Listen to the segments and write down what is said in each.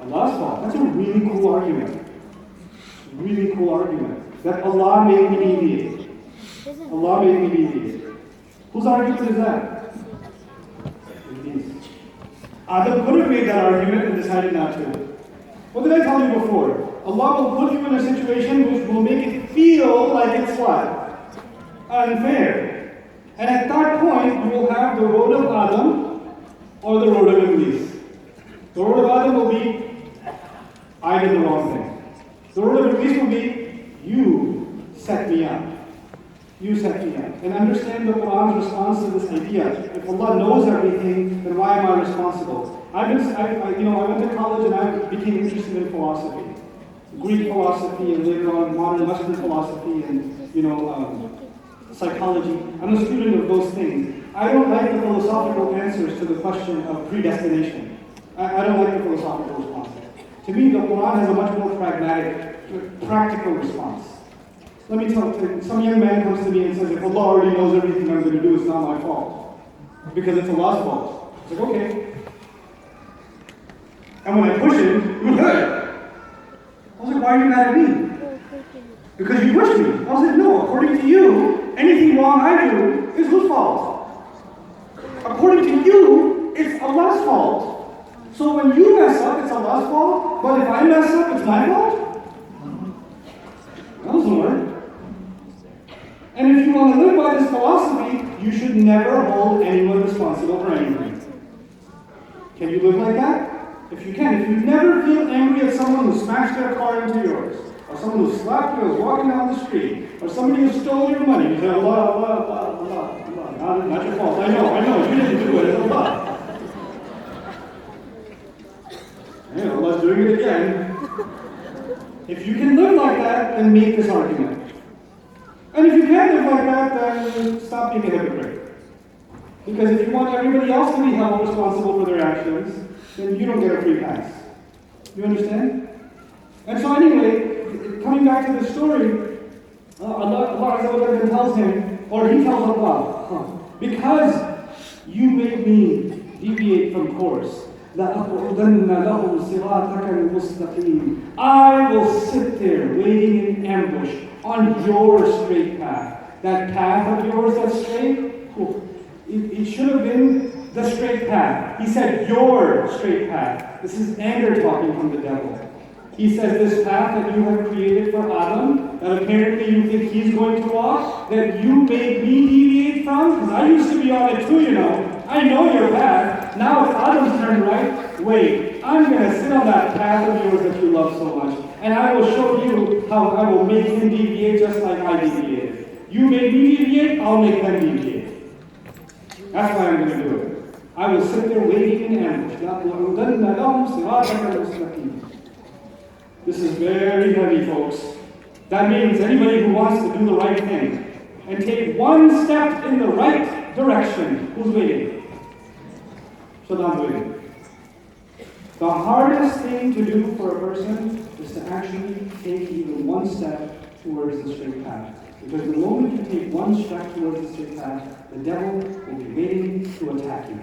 Allah's fault. That's a really cool argument. Really cool argument. That Allah made me deviate. Allah made me deviate. Whose argument is that? Adam could have made that argument and decided not to. What did I tell you before? Allah will put you in a situation which will make it feel like it's what? Unfair. And at that point, you will have the road of Adam or the road of Iblis. The road of Adam will be, I did the wrong thing. The road of Iblis will be, you set me up. You set me up. And understand the Quran's response to this idea. If Allah knows everything, then why am I responsible? I went to college and I became interested in philosophy. Greek philosophy and later on modern Western philosophy and, psychology. I'm a student of those things. I don't like the philosophical answers to the question of predestination. I don't like the philosophical responses. To me, the Quran has a much more pragmatic, practical response. Let me tell you, some young man comes to me and says, if Allah already knows everything I'm going to do, it's not my fault. Because it's Allah's fault. It's like, okay. And when I push him, you hurt. I was like, why are you mad at me? Because you pushed me. I was like, no, according to you, anything wrong I do is whose fault? According to you, it's Allah's fault. So when you mess up, it's Allah's fault, but if I mess up, it's my fault? That doesn't work. And if you want to live by this philosophy, you should never hold anyone responsible for anything. Can you live like that? If you can, if you never feel angry at someone who smashed their car into yours, or someone who slapped you as walking down the street, or somebody who stole your money, you say, Allah, Allah, Allah, Allah, Allah. Not your fault. I know, you didn't do it, it's Allah. Yeah, Allah's doing it again. If you can live like that, then make this argument. And if you can't live like that, then stop being a hypocrite. Because if you want everybody else to be held responsible for their actions, then you don't get a free pass. You understand? And so anyway, coming back to the story, Allah Azza tells him, or he tells Allah, because you made me deviate from course, لَأَقْعُدَنَّ لَهُمْ صِرَاطَكَ الْمُسْتَقِيمِ I will sit there waiting in ambush on your straight path. That path of yours that's straight, it should have been the straight path. He said, your straight path. This is anger talking from the devil. He says, this path that you have created for Adam, that apparently you think he's going to walk, that you made me deviate from, because I used to be on it too, you know. I know your path. Now it's Adam's turn, right? Wait, I'm going to sit on that path of yours that you love so much, and I will show you how I will make him deviate just like I deviated. You made me deviate, I'll make them deviate. That's why I'm going to do it. I will sit there waiting in ambush. This is very heavy, folks. That means anybody who wants to do the right thing and take one step in the right direction, who's waiting? Shaitan's waiting. The hardest thing to do for a person is to actually take even one step towards the straight path. Because the moment you take one step towards the straight path, the devil will be waiting to attack you.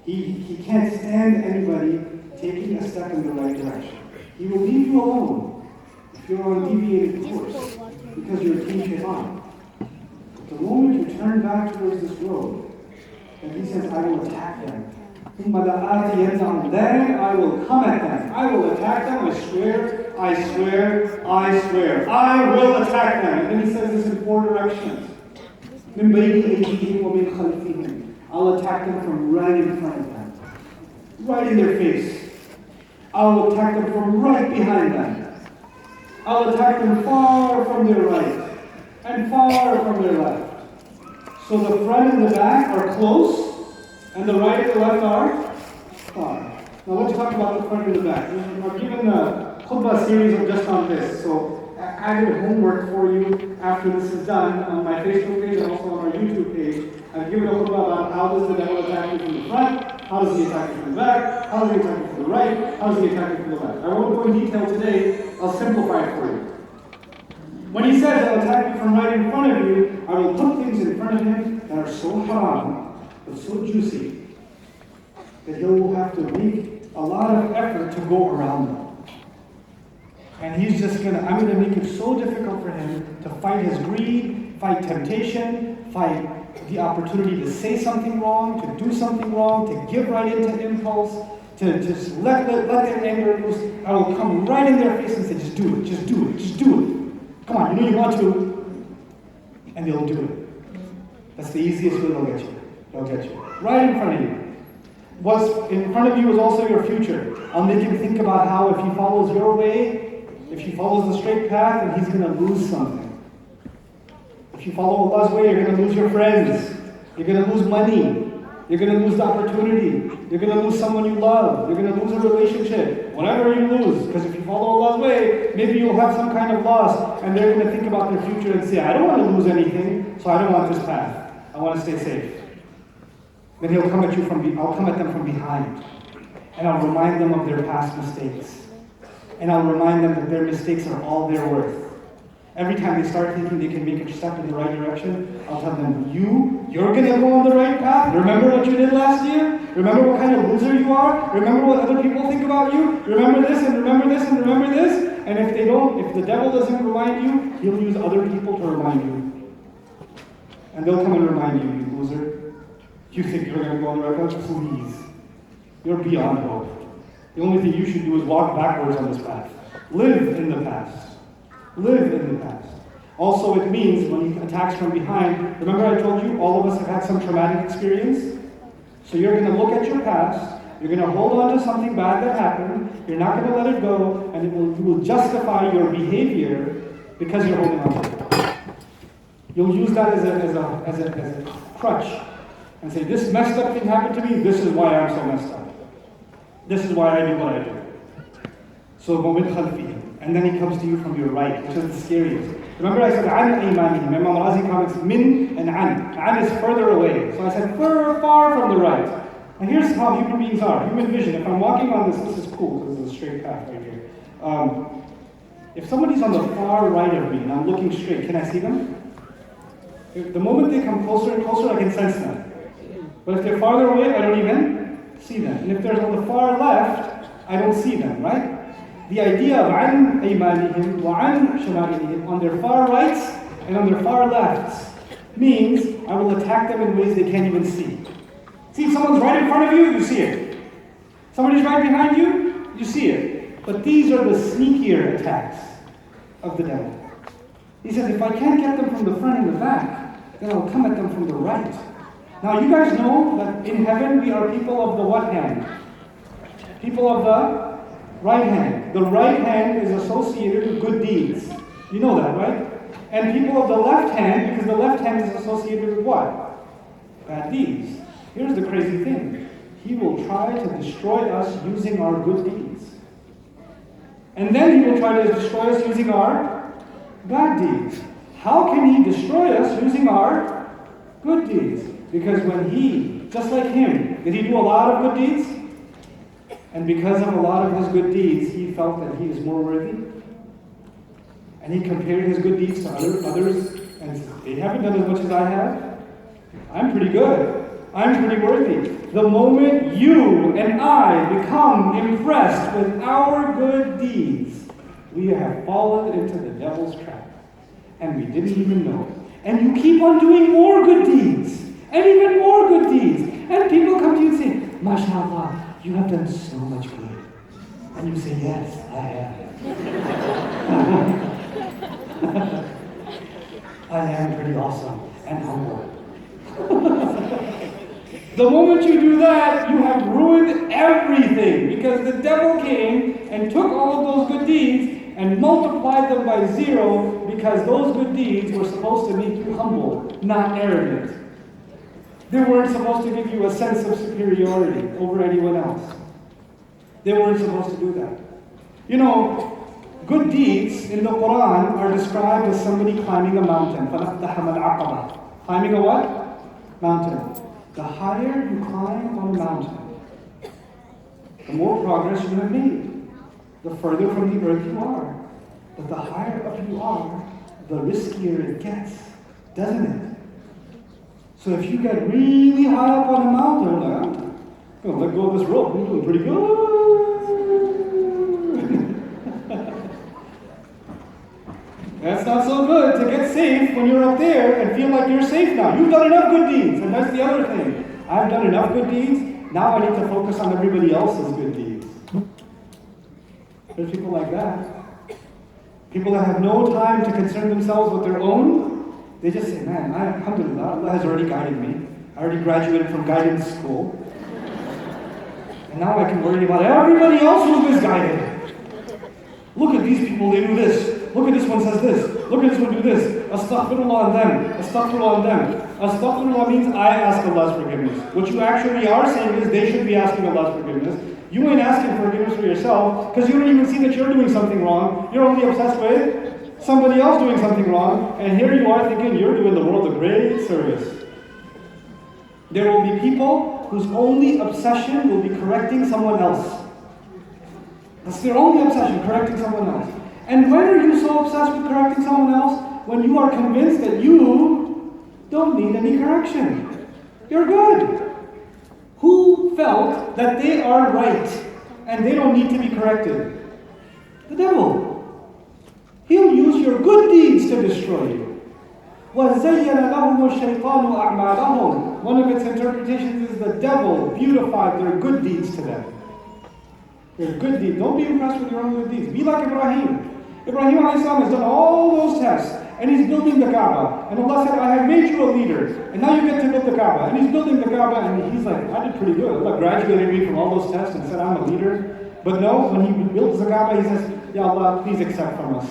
He can't stand anybody taking a step in the right direction. He will leave you alone if you're on a deviated course because you're a teen shaitan. But the moment you turn back towards this road, and he says, I will attack them. Then I will come at them. I will attack them. I swear, I swear, I swear. I will attack them. And then he says this in 4 directions. I'll attack them from right in front of them. Right in their face. I will attack them from right behind them. I'll attack them far from their right and far from their left. So the front and the back are close, and the right and the left are far. Now let's talk about the front and the back. I've given a khutbah series just on this, so I did homework for you after this is done on my Facebook page and also on our YouTube page. I've given a khutbah about how does the devil attack you from the front, how does he attack you from the back, how does he attack you from the right, how does he attack you from the left. I won't go in detail today, I'll simplify it for you. When he says, I'll attack you from right in front of you, I will put things in front of him that are so haram, but so juicy, that he will have to make a lot of effort to go around them. And he's just I'm going to make it so difficult for him to fight his greed, fight temptation, fight the opportunity to say something wrong, to do something wrong, to give right into impulse, to just let their anger loose. I will come right in their face and say, just do it, just do it, just do it. Come on, you know you want to. And they'll do it. That's the easiest way they'll get you. They'll get you. Right in front of you. What's in front of you is also your future. I'll make him think about how if he follows your way, if he follows the straight path, then he's going to lose something. If you follow Allah's way, you're going to lose your friends. You're going to lose money. You're going to lose the opportunity. You're going to lose someone you love. You're going to lose a relationship. Whatever you lose. Because if you follow Allah's way, maybe you'll have some kind of loss. And they're going to think about their future and say, I don't want to lose anything, so I don't want this path. I want to stay safe. Then I'll come at them from behind. And I'll remind them of their past mistakes. And I'll remind them that their mistakes are all they're worth. Every time they start thinking they can make a step in the right direction, I'll tell them, you're going to go on the right path. Remember what you did last year? Remember what kind of loser you are? Remember what other people think about you? Remember this and remember this and remember this? And if the devil doesn't remind you, he'll use other people to remind you. And they'll come and remind you, you loser. You think you're going to go on the right path? Please. You're beyond hope. The only thing you should do is walk backwards on this path. Live in the past. Live in the past. Also, it means when he attacks from behind, remember I told you all of us have had some traumatic experience? So you're going to look at your past, you're going to hold on to something bad that happened, you're not going to let it go, and you will justify your behavior because you're holding on to it. You'll use that as a crutch and say, this messed up thing happened to me, this is why I'm so messed up. This is why I do what I do. So, وَمِنْ خَلْفِهِمْ. And then he comes to you from your right, which is the scariest. Remember I said, عَنْ أَيْمَانِهِمْ. Imam Razi comments, min and an. An is further away. So I said, far from the right. And here's how human beings are. Human vision. If I'm walking on this is cool, this is a straight path right here. If somebody's on the far right of me and I'm looking straight, can I see them? The moment they come closer and closer, I can sense them. But if they're farther away, I don't even see them. And if they're on the far left, I don't see them, right? The idea of عَنْ أَيْمَانِهِمْ وَعَنْ شَمَائِلِهِمْ, on their far rights and on their far lefts, means I will attack them in ways they can't even see. See, if someone's right in front of you, you see it. Somebody's right behind you, you see it. But these are the sneakier attacks of the devil. He says, if I can't get them from the front and the back, then I'll come at them from the right. Now, you guys know that in heaven we are people of the what hand? People of the right hand. The right hand is associated with good deeds. You know that, right? And people of the left hand, because the left hand is associated with what? Bad deeds. Here's the crazy thing. He will try to destroy us using our good deeds. And then he will try to destroy us using our bad deeds. How can he destroy us using our good deeds? Because when he, just like him, did he do a lot of good deeds? And because of a lot of his good deeds, he felt that he is more worthy. And he compared his good deeds to others, and said, they haven't done as much as I have. I'm pretty good. I'm pretty worthy. The moment you and I become impressed with our good deeds, we have fallen into the devil's trap. And we didn't even know it. And you keep on doing more good deeds, and even more good deeds. And people come to you and say, MashaAllah, you have done so much good. And you say, yes, I have. I am pretty awesome and humble. The moment you do that, you have ruined everything. Because the devil came and took all of those good deeds and multiplied them by 0, because those good deeds were supposed to make you humble, not arrogant. They weren't supposed to give you a sense of superiority over anyone else. They weren't supposed to do that. You know, good deeds in the Quran are described as somebody climbing a mountain. Climbing a what? Mountain. The higher you climb on a mountain, the more progress you have made. The further from the earth you are. But the higher up you are, the riskier it gets, doesn't it? So if you get really high up on a mountain, like, I'm going to let go of this rope, I'm doing pretty good. safe when you're up there and feel like you're safe now. You've done enough good deeds. And that's the other thing. I've done enough good deeds. Now I need to focus on everybody else's good deeds. There's people like that. People that have no time to concern themselves with their own. They just say, man, alhamdulillah, Allah has already guided me. I already graduated from guidance school. And now I can worry about everybody else who's misguided. Look at these people, they do this. Look at this one says this. Look at this one do this. Astaghfirullah on them. Astaghfirullah on them. Astaghfirullah means I ask Allah's forgiveness. What you actually are saying is they should be asking Allah's forgiveness. You ain't asking forgiveness for yourself because you don't even see that you're doing something wrong. You're only obsessed with somebody else doing something wrong. And here you are thinking you're doing the world a great service. There will be people whose only obsession will be correcting someone else. That's their only obsession, correcting someone else. And when are you so obsessed with correcting someone else? When you are convinced that you don't need any correction. You're good. Who felt that they are right and they don't need to be corrected? The devil. He'll use your good deeds to destroy you. وَزَيَّنَ لَهُمُ الشَّيْطَانُ أَعْمَالَهُمْ. One of its interpretations is the devil beautified their good deeds to them. Their good deeds. Don't be impressed with your own good deeds. Be like Ibrahim. Ibrahim a.s. has done all those tests, and he's building the Kaaba. And Allah said, I have made you a leader, and now you get to build the Kaaba. And he's building the Kaaba, and he's like, I did pretty good. Allah graduated me from all those tests and said, I'm a leader. But no, when he builds the Kaaba, he says, Ya Allah, please accept from us.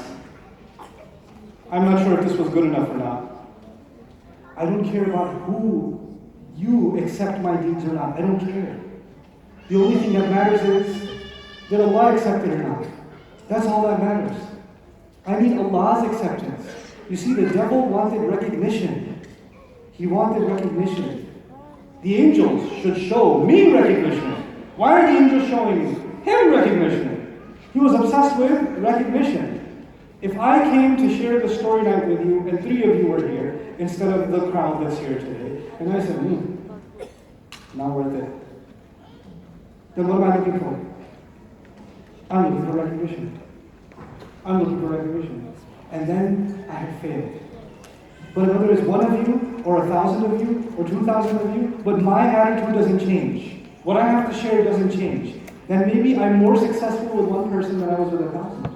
I'm not sure if this was good enough or not. I don't care about who you accept my deeds or not. I don't care. The only thing that matters is, did Allah accept it or not? That's all that matters. I need Allah's acceptance. You see, the devil wanted recognition. He wanted recognition. The angels should show me recognition. Why are the angels showing him recognition? He was obsessed with recognition. If I came to share the story night with you, and 3 of you were here, instead of the crowd that's here today, and I said, not worth it. Then what am I looking for? I'm looking for recognition. I'm looking for recognition. And then I have failed. But whether it's 1 of you, or 1,000 of you, or 2,000 of you, but my attitude doesn't change. What I have to share doesn't change. Then maybe I'm more successful with 1 person than I was with 1,000.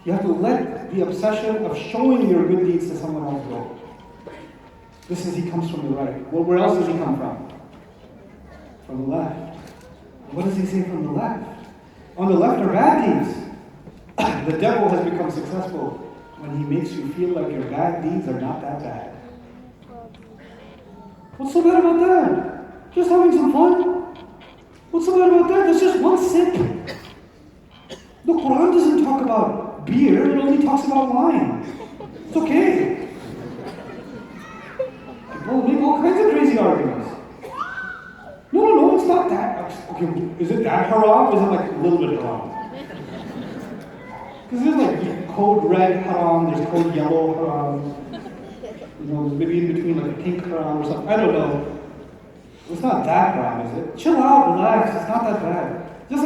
You have to let the obsession of showing your good deeds to someone else go. This is he comes from the right. Well, where else does he come from? From the left. What does he say from the left? On the left are bad deeds. The devil has become successful when he makes you feel like your bad deeds are not that bad. What's so bad about that? Just having some fun? What's so bad about that? That's just 1 sip. The Quran doesn't talk about beer, it only talks about wine. It's okay. People make all kinds of crazy arguments. No, it's not that. Okay, is it that haram? Or is it like a little bit haram? Because there's like code red haram, there's code yellow haram. Maybe in between like a pink haram or something. I don't know. It's not that haram, is it? Chill out, relax, it's not that bad. Just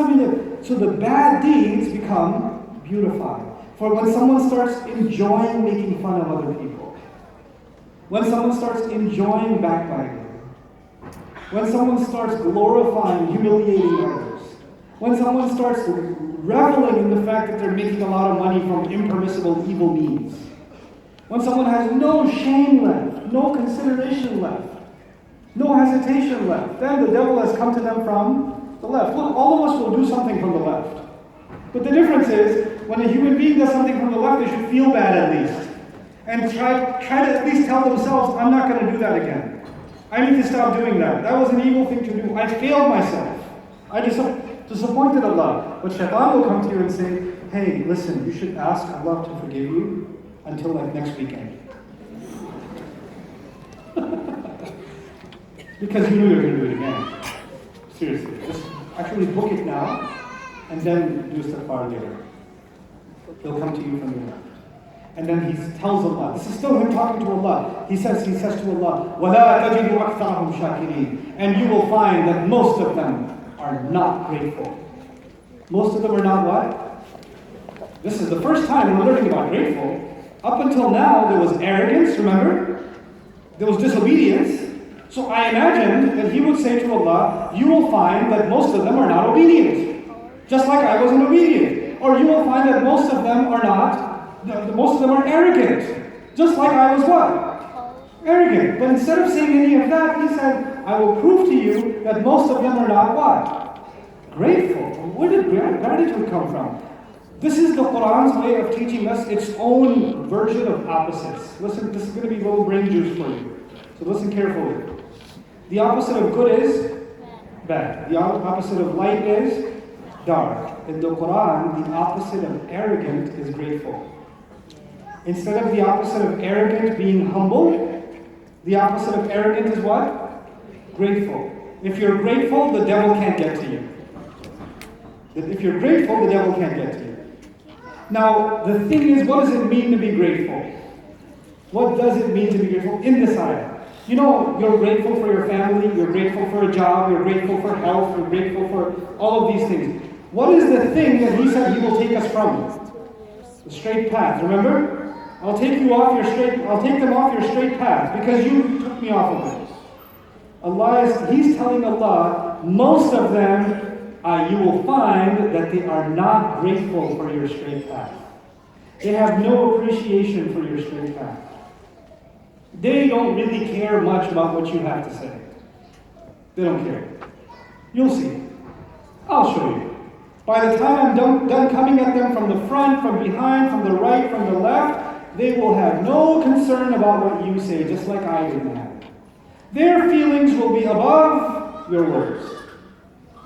so the bad deeds become beautified. For when someone starts enjoying making fun of other people, when someone starts enjoying backbiting, when someone starts glorifying, humiliating others, when someone starts reveling in the fact that they're making a lot of money from impermissible evil means, when someone has no shame left, no consideration left, no hesitation left, then the devil has come to them from the left. Look, all of us will do something from the left. But the difference is, when a human being does something from the left, they should feel bad at least. And try to at least tell themselves, I'm not going to do that again. I need to stop doing that. That was an evil thing to do. I failed myself. I disappointed Allah. But Shaitan will come to you and say, hey, listen, you should ask Allah to forgive you until like next weekend. Because you knew you were going to do it again. Seriously. Just actually book it now and then do istighfar later. He'll come to you from your left. And then he tells Allah, this is still him talking to Allah. He says to Allah, وَلَا تَجِدُ أَكْثَرَهُمْ شَاكِرِينَ. And you will find that most of them are not grateful. Most of them are not what? This is the first time we're learning about grateful. Up until now, there was arrogance, remember? There was disobedience. So I imagined that he would say to Allah, you will find that most of them are not obedient. Just like I wasn't obedient. Or you will find that most of them are not, most of them are arrogant. Just like I was what? Arrogant. But instead of saying any of that, he said, I will prove to you that most of them are not what? Grateful. Where did gratitude come from? This is the Quran's way of teaching us its own version of opposites. Listen, this is going to be a little brain juice for you. So listen carefully. The opposite of good is bad. The opposite of light is dark. In the Quran, the opposite of arrogant is grateful. Instead of the opposite of arrogant being humble, the opposite of arrogant is what? Grateful. If you're grateful, the devil can't get to you. If you're grateful, the devil can't get to you. Now, the thing is, what does it mean to be grateful? What does it mean to be grateful in this ayah? You know, you're grateful for your family, you're grateful for a job, you're grateful for health, you're grateful for all of these things. What is the thing that he said he will take us from? The straight path, remember? I'll take them off your straight path because you took me off of it. He's telling Allah, most of them you will find that they are not grateful for your straight path. They have no appreciation for your straight path. They don't really care much about what you have to say. They don't care. You'll see. I'll show you. By the time I'm done coming at them from the front, from behind, from the right, from the left, they will have no concern about what you say, just like I didn't have. Their feelings will be above your words.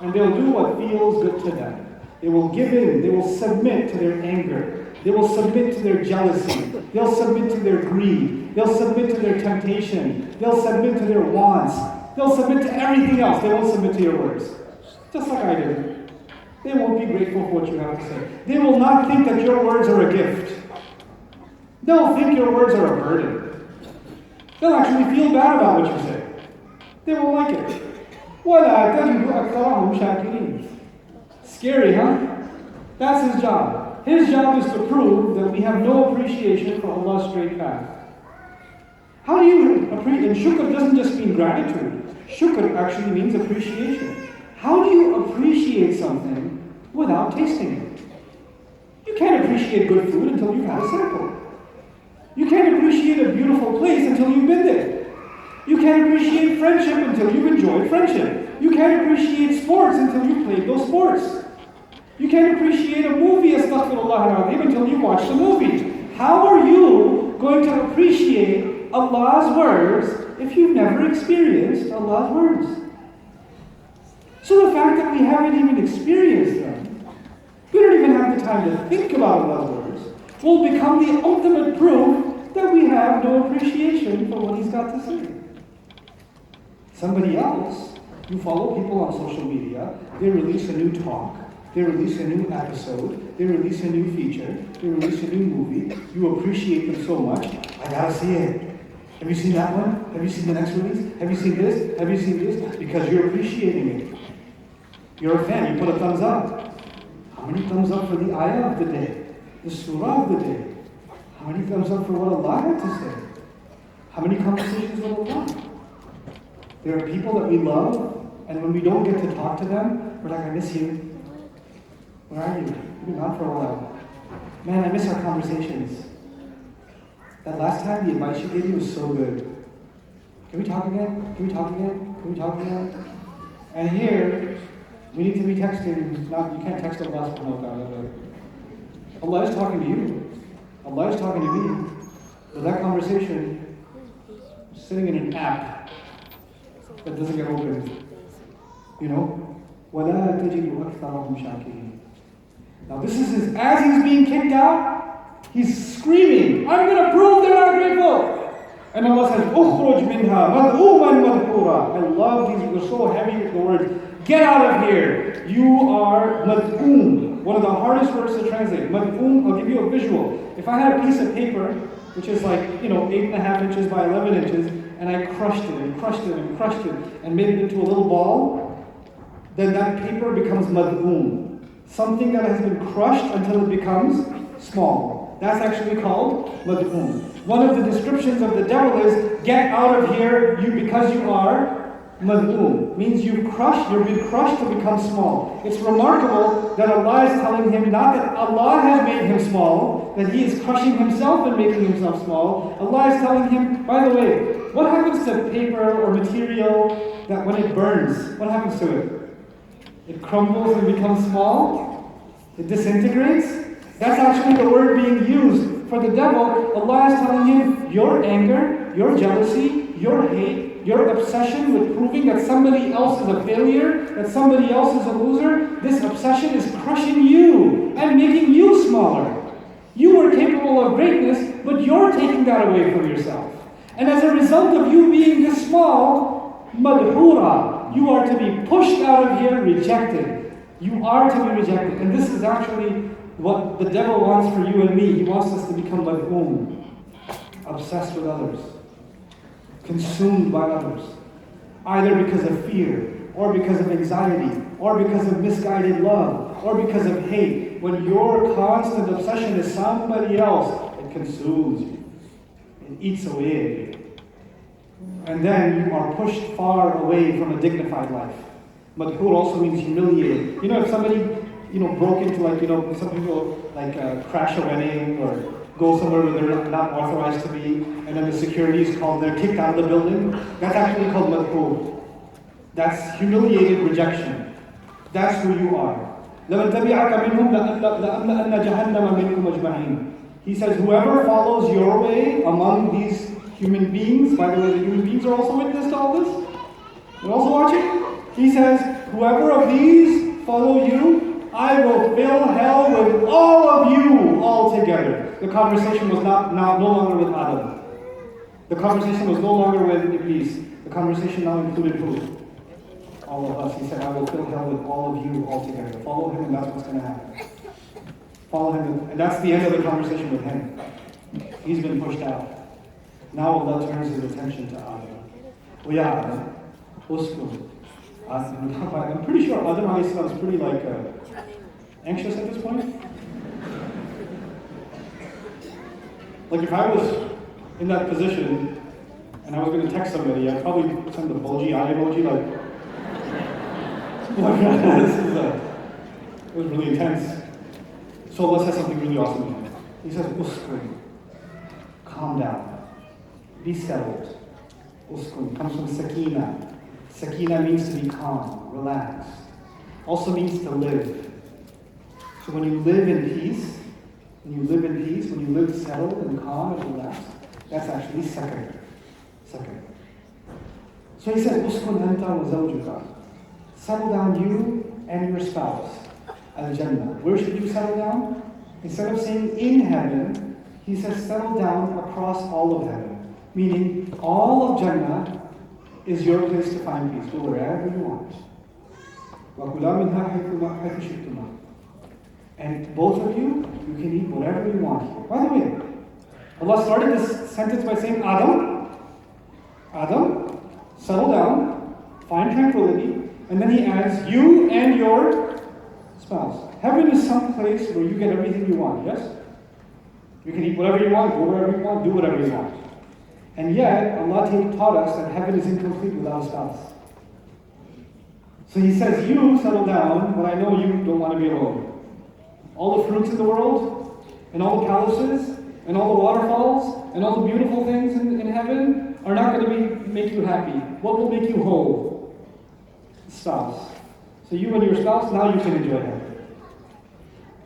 And they'll do what feels good to them. They will give in. They will submit to their anger. They will submit to their jealousy. They'll submit to their greed. They'll submit to their temptation. They'll submit to their wants. They'll submit to everything else. They won't submit to your words. Just like I did. They won't be grateful for what you have to say. They will not think that your words are a gift. They'll think your words are a burden. They'll actually feel bad about what you say. They won't like it. وَلَا تَجِدُ أَكْثَرَهُمْ شَاكِرِينَ. Scary, huh? That's his job. His job is to prove that we have no appreciation for Allah's straight path. How do you appreciate? And shukr doesn't just mean gratitude. Shukr actually means appreciation. How do you appreciate something without tasting it? You can't appreciate good food until you've had a sample. You can't appreciate a beautiful place until you've been there. You can't appreciate friendship until you've enjoyed friendship. You can't appreciate sports until you've played those sports. You can't appreciate a movie, astaghfirullah, until you watch the movie. How are you going to appreciate Allah's words if you've never experienced Allah's words? So the fact that we haven't even experienced them, we don't even have the time to think about Allah's words, will become the ultimate proof that we have no appreciation for what He's got to say. Somebody else, you follow people on social media, they release a new talk, they release a new episode, they release a new feature, they release a new movie, you appreciate them so much, I gotta see it. Have you seen that one? Have you seen the next release? Have you seen this? Have you seen this? Because you're appreciating it. You're a fan, you put a thumbs up. How many thumbs up for the ayah of the day? The surah of the day? How many thumbs up for what Allah had to say? How many conversations with Allah? There are people that we love, and when we don't get to talk to them, we're like, I miss you. Where are you? You've been gone for a while. Man, I miss our conversations. That last time the advice you gave me was so good. Can we talk again? Can we talk again? Can we talk again? And here, we need to be texting. You can't text Allah subhanahu wa ta'ala. Allah is talking to you. Allah is talking to me. But that conversation, sitting in an app that doesn't get opened. You know? وَلَا تَجِدُ أَكْثَرَهُمْ شَاكِرِينَ. Now this is as he's being kicked out, he's screaming, I'm going to prove they're not grateful. And Allah says, أُخْرُجْ مِنْهَا مَذْءُومًا مَذْكُورًا. I love these, we're so heavy with the words. Get out of here. You are mad'oom. One of the hardest words to translate. Mad'oom, I'll give you a visual. If I had a piece of paper, which is like, 8.5 inches by 11 inches, and I crushed it and crushed it and crushed it and made it into a little ball, then that paper becomes mad'oom. Something that has been crushed until it becomes small. That's actually called mad'um. One of the descriptions of the devil is, get out of here, because you are mad'um. Means you've been crushed to become small. It's remarkable that Allah is telling him, not that Allah has made him small, that he is crushing himself and making himself small. Allah is telling him, by the way, what happens to paper or material that when it burns, what happens to it? It crumbles and becomes small? It disintegrates? That's actually the word being used for the devil. Allah is telling him, your anger, your jealousy, your hate, your obsession with proving that somebody else is a failure, that somebody else is a loser, this obsession is crushing you and making you smaller. You are capable of greatness, but you're taking that away from yourself. And as a result of you being this small, madhura, you are to be pushed out of here, rejected. You are to be rejected. And this is actually what the devil wants for you and me. He wants us to become madhum, obsessed with others, consumed by others, either because of fear, or because of anxiety, or because of misguided love, or because of hate. When your constant obsession is somebody else, it consumes you. It eats away at you. And then you are pushed far away from a dignified life. Madhur also means humiliated. If somebody, broke into some people crash a wedding or go somewhere where they're not authorized to be, and then the security is called, they're kicked out of the building. That's actually called madhur. That's humiliated rejection. That's who you are. He says, whoever follows your way among these human beings, by the way, the human beings are also witness to all this. They're also watching. He says, whoever of these follow you, I will fill hell with all of you altogether. The conversation was no longer with Adam. The conversation was no longer with Iblis. The conversation now included who? All of us. He said, I will fill hell with all of you altogether. Follow him and that's what's going to happen. Follow him, and that's the end of the conversation with him. He's been pushed out. Now Allah turns his attention to Adam. Adam, uskun. I'm pretty sure Adam alayhi salam is pretty anxious at this point. If I was in that position and I was going to text somebody, I'd probably send the bulgy eye emoji it was really intense. So Allah says something really awesome to him. He says, uskun, calm down, be settled. Uskun comes from sakina. Sakina means to be calm, relaxed. Also means to live. So when you live in peace, when you live settled and calm and relaxed, that's actually second. So he said, uskun anta wa zawjuka. Settle down you and your spouse. Al-Jannah. Where should you settle down? Instead of saying in heaven, he says settle down across all of heaven. Meaning all of Jannah is your place to find peace. Go wherever you want. And both of you can eat whatever you want here. By the way, Allah started this sentence by saying, Adam, settle down, find tranquility, and then he adds, you and your spouse. Heaven is some place where you get everything you want, yes? You can eat whatever you want, go wherever you want, do whatever you want. And yet, Allah taught us that heaven is incomplete without a spouse. So he says, you settle down, but I know you don't want to be alone. All the fruits in the world, and all the palaces, and all the waterfalls, and all the beautiful things in heaven are not going to make you happy. What will make you whole? Spouse. So you and your spouse, now you can enjoy heaven.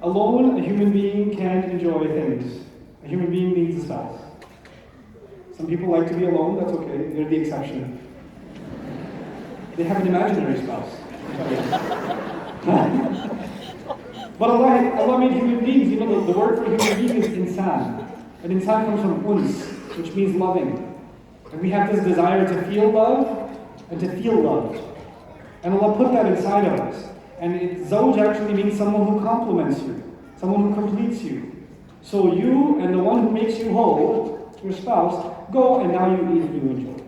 Alone, a human being can't enjoy things. A human being needs a spouse. Some people like to be alone, that's okay. They're the exception. They have an imaginary spouse. But Allah made human beings. The word for human being is insan. And insan comes from uns, which means loving. And we have this desire to feel love and to feel loved. And Allah put that inside of us. And zawj actually means someone who complements you, someone who completes you. So you and the one who makes you whole, your spouse, go and now you eat and you enjoy.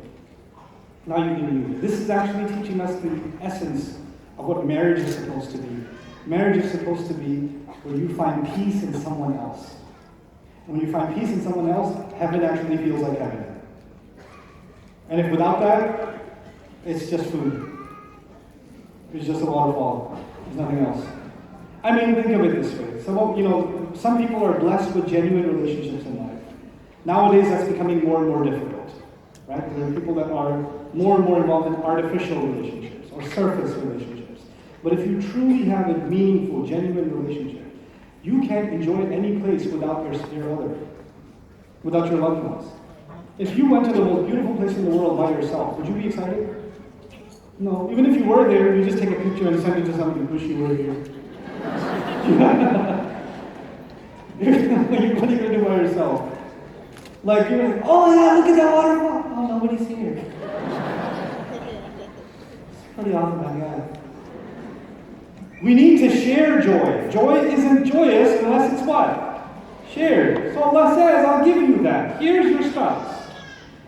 Now you eat and you. This is actually teaching us the essence of what marriage is supposed to be. Marriage is supposed to be where you find peace in someone else. When you find peace in someone else, heaven actually feels like heaven. And if without that, it's just food. It's just a waterfall. There's nothing else. I mean, think of it this way. Some people are blessed with genuine relationships in life. Nowadays, that's becoming more and more difficult. Right? There are people that are more and more involved in artificial relationships or surface relationships. But if you truly have a meaningful, genuine relationship, you can't enjoy any place without your other, without your loved ones. If you went to the most beautiful place in the world by yourself, would you be excited? No. Even if you were there, you just take a picture and send it to somebody, wish you were here. What are you going to do by yourself? Like, you're like, oh yeah, look at that waterfall. Oh, nobody's here. It's pretty awesome, my God. We need to share joy. Joy isn't joyous unless it's what? Shared. So Allah says, I'll give you that. Here's your spouse.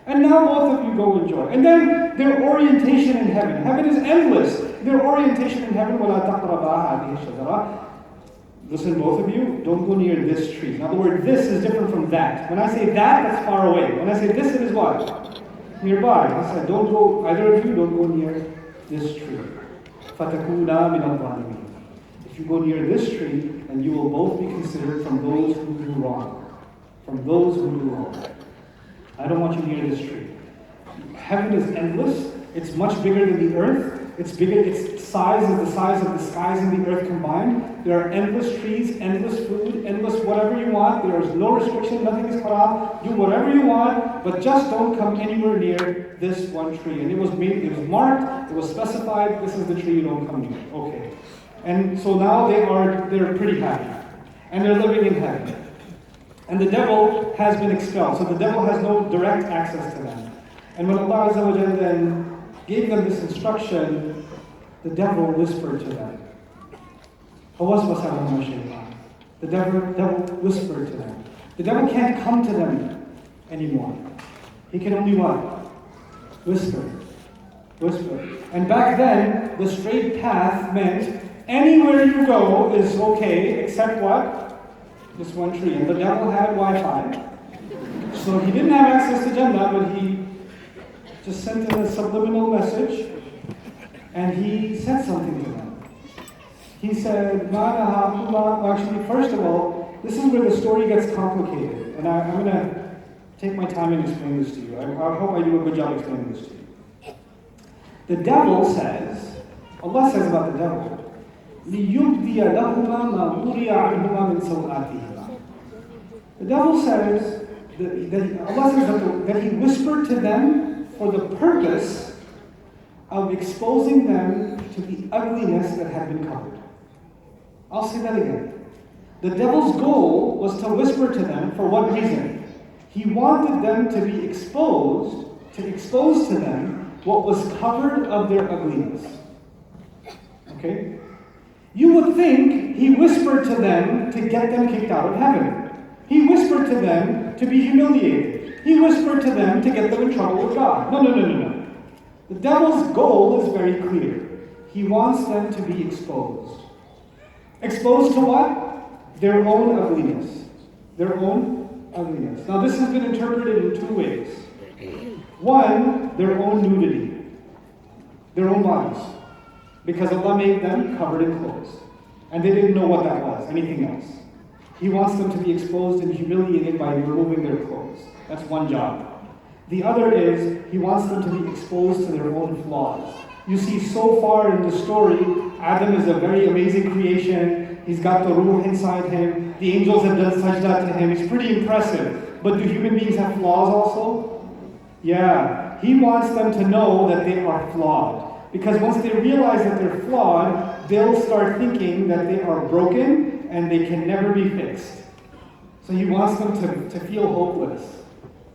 And now both of you go enjoy. And then their orientation in heaven. Heaven is endless. Their orientation in heaven, وَلَا تَقْرَبَا هَذِهِ الشَّجَرَةِ. Listen, both of you, don't go near this tree. Now the word this is different from that. When I say that, that's far away. When I say this, it is what? Nearby. I said, don't go, either of you, don't go near this tree. فَتَكُونَا مِنَ الظَّالِمِينَ. If you go near this tree, then you will both be considered from those who do wrong. From those who do wrong. I don't want you near this tree. Heaven is endless. It's much bigger than the earth. Its size is the size of the skies and the earth combined. There are endless trees, endless food, endless whatever you want. There is no restriction, nothing is haram. Do whatever you want, but just don't come anywhere near this one tree. And it was marked, it was specified, this is the tree you don't come near. Okay. And so now they're pretty happy. And they're living in heaven. And the devil has been expelled. So the devil has no direct access to them. And when Allah Azza wa Jalla then gave them this instruction, the devil whispered to them. The devil whispered to them. The devil can't come to them anymore. He can only what? Whisper. And back then, the straight path meant anywhere you go is okay, except what? This one tree. And the devil had Wi-Fi. So he didn't have access to Jannah, but he just sent in a subliminal message, and he said something to them. He said, actually, first of all, this is where the story gets complicated. And I'm going to take my time and explain this to you. I hope I do a good job explaining this to you. The devil says, Allah says about the devil, لِيُبْدِيَ لَهُمَا مَا بُرِيَ عَنْهُمَا مِنْ سَوْآتِهِمَا. The devil says, Allah says that he whispered to them for the purpose of exposing them to the ugliness that had been covered. I'll say that again. The devil's goal was to whisper to them for what reason? He wanted them to be exposed, to expose to them what was covered of their ugliness. Okay? You would think he whispered to them to get them kicked out of heaven. He whispered to them to be humiliated. He whispered to them to get them in trouble with God. No. The devil's goal is very clear. He wants them to be exposed. Exposed to what? Their own ugliness. Their own ugliness. Now this has been interpreted in two ways. One, their own nudity. Their own bodies. Because Allah made them covered in clothes. And they didn't know what that was, anything else. He wants them to be exposed and humiliated by removing their clothes. That's one job. The other is, he wants them to be exposed to their own flaws. You see, so far in the story, Adam is a very amazing creation. He's got the ruh inside him. The angels have done sajda to him. He's pretty impressive. But do human beings have flaws also? Yeah. He wants them to know that they are flawed. Because once they realize that they're flawed, they'll start thinking that they are broken and they can never be fixed. So he wants them to feel hopeless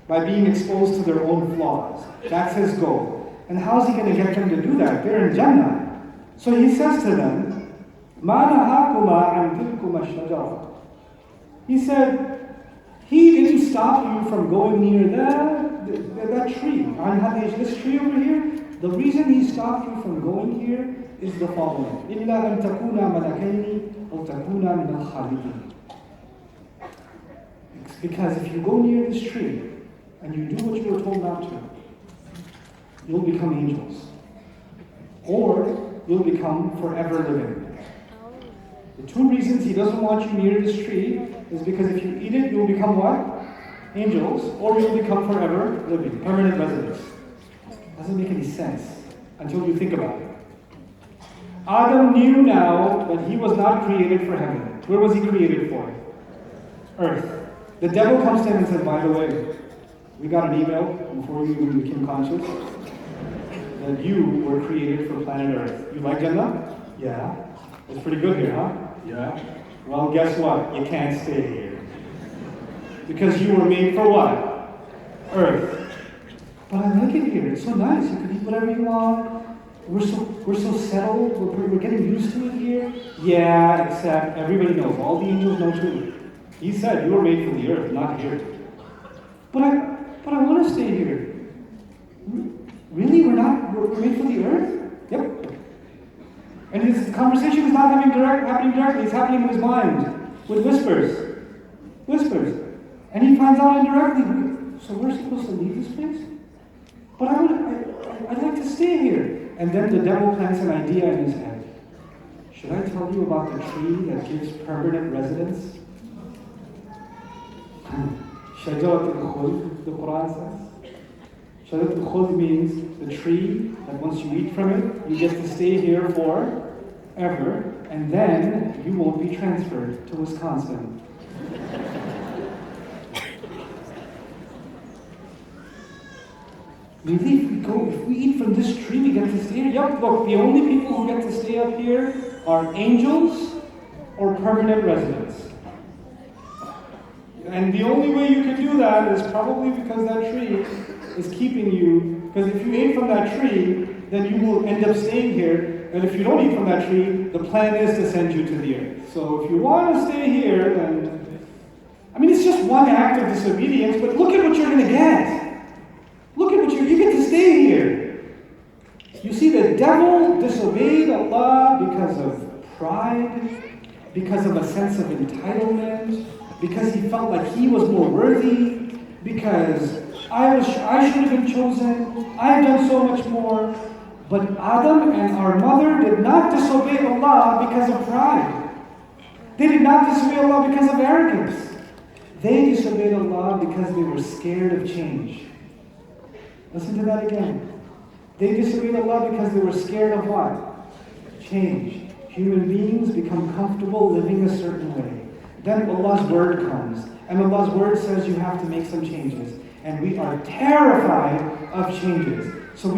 by being exposed to their own flaws. That's his goal. And how's he going to get them to do that? They're in Jannah. So he says to them, مَا نَهَاكُمَا عَنْ تِلْكُمَا الشَّجَرَةِ. He said, he didn't stop you from going near that tree. This tree over here. The reason he stopped you from going here is the following. إِلَّا أَن تَكُونَا مَلَكَيْنِ أَوْ تَكُونَا مِنَ الْخَالِدِينَ. Because if you go near this tree and you do what you were told not to, you'll become angels. Or you'll become forever living. The two reasons he doesn't want you near this tree is because if you eat it, you'll become what? Angels, or you'll become forever living, permanent residents. Doesn't make any sense until you think about it. Adam knew now that he was not created for heaven. Where was he created for? Earth. The devil comes to him and says, by the way, we got an email before you even became conscious that you were created for planet Earth. You like Jannah? Yeah. It's pretty good here, huh? Yeah. Well, guess what? You can't stay here. Because you were made for what? Earth. But I like it here. It's so nice. You can eat whatever you want. We're so settled. We're getting used to it here. Yeah, except everybody knows. All the angels know too. He said you were made for the earth, not here. But I want to stay here. Really? We're made for the earth? Yep. And his conversation is not happening directly. It's happening in his mind with whispers. Whispers. And he finds out indirectly. So we're supposed to leave this place? But I'd like to stay here. And then the devil plants an idea in his head. Should I tell you about the tree that gives permanent residence? Shajarat al-Khuld, the Quran says. Shajarat al-Khuld means the tree that once you eat from it, you get to stay here forever, and then you won't be transferred to Wisconsin. Really, if we eat from this tree, we get to stay here? Yep, look, the only people who get to stay up here are angels or permanent residents. And the only way you can do that is probably because that tree is keeping you, because if you ate from that tree, then you will end up staying here, and if you don't eat from that tree, the plan is to send you to the earth. So if you want to stay here, then, I mean, it's just one act of disobedience, but look at what you're going to get. Look at what you get to stay here. You see, the devil disobeyed Allah because of pride, because of a sense of entitlement, because he felt like he was more worthy, because I should have been chosen, I've done so much more. But Adam and our mother did not disobey Allah because of pride. They did not disobey Allah because of arrogance. They disobeyed Allah because they were scared of change. Listen to that again. They disobeyed Allah because they were scared of what? Change. Human beings become comfortable living a certain way. Then Allah's word comes, and Allah's word says you have to make some changes. And we are terrified of changes. So we